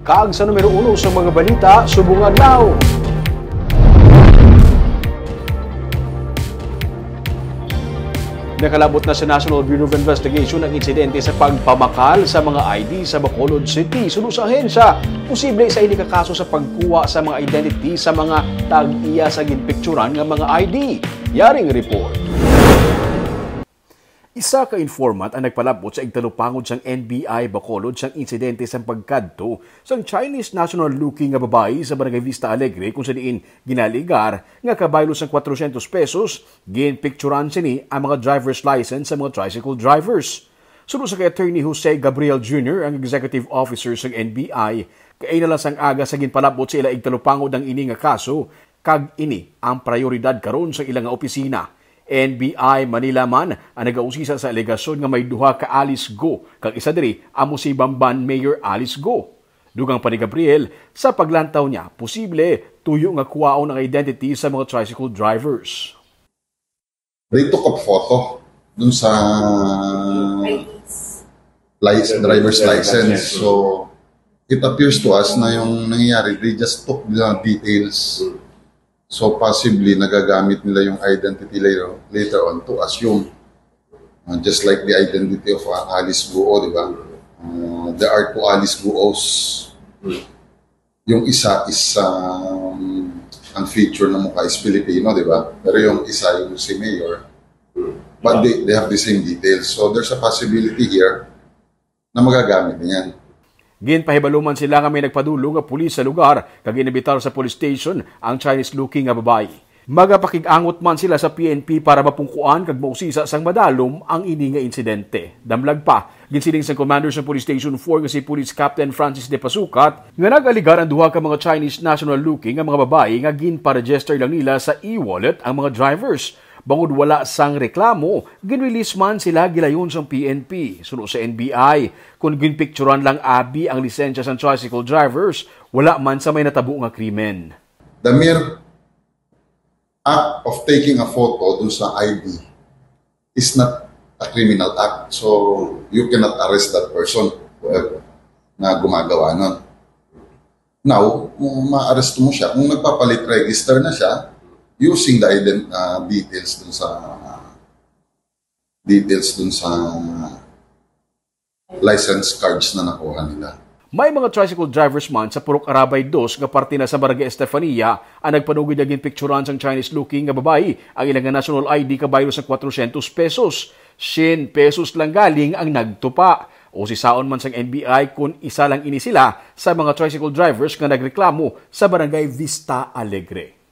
Kaag sa numero 1 sa mga balita, subong adlaw. Nakalabot na sa National Bureau of Investigation ang insidente sa pagpamakal sa mga ID sa Bacolod City. Sunod sa ahensya, posible sa hindi kakaso sa pagkuha sa mga identity sa mga tag-iya sa ginpicturan ng mga ID. Yaring report. Isa ka informant ang nagpalabot sa igtalupangod sang NBI Bacolod sang insidente sa pagkadto sang Chinese national-looking nga babae sa Barangay Vista Alegre kung sa diin ginaligar nga kabaylo sang 400 pesos ginpicturan sini ang mga driver's license sa mga tricycle drivers. Sunod sa kay Attorney Jose Gabriel Jr., ang executive officer sang NBI, kay na lang sang aga sa ginpalabot sa ila igtalupangod ang ini nga kaso kag ini ang prioridad karon sa ilang nga opisina. NBI Manila man ang nagausisa sa alegasyon nga may duha ka Alice Go kag isa diri amo si Bamban Mayor Alice Go. Dugang pa ni Gabriel sa paglantaw niya posible tuyo nga kuwaon ang identity sa mga tricycle drivers. They took a photo dun sa driver's license. So it appears to us na yung nangyayari, they just took the details. So possibly nagagamit nila yung identity later on to assume. Just like the identity of Alice Guo, di ba? There are two Alice Guos. Yung isa is ang feature na mukha is Filipino, di ba? Pero yung isa yung si Mayor. But they have the same details. So there's a possibility here na magagamit niyan. Ginpahibaluman sila nga may nagpadulong nga pulis sa lugar kag inibitar sa police station ang Chinese-looking nga babae. Magapakig-angot man sila sa PNP para mapungkuan kag mausisa sang madalom ang ini nga insidente. Damlag pa, ginsiling sang commander sa Police Station 4 nga si Police Captain Francis De Pasukat nga nag-aligar ang duha ka mga Chinese national-looking nga mga babae nga ginpa-register lang nila sa e-wallet ang mga drivers. Bangod wala sang reklamo, ginrelease man sila gilayon sang PNP. Sunod sa NBI, kung ginpicturan lang abi ang lisensya sang tricycle drivers, wala man sa may natabo nga krimen. The mere act of taking a photo dun sa ID is not a criminal act. So you cannot arrest that person na gumagawa nun. Now, ma-arrest mo siya. Kung nagpapalit register na siya, using the details dun sa license cards na nakuha nila. May mga tricycle drivers man sa Purok Arabay 2 nga parte na sa Barangay Estefania ang nagpanugid na ginpicturan sang Chinese-looking nga babae ang ilang national ID kabaylo sa 400 pesos. 100 pesos lang galing ang nagtupa. O si saon man sang NBI kung isa lang ini sila sa mga tricycle drivers nga nagreklamo sa Barangay Vista Alegre.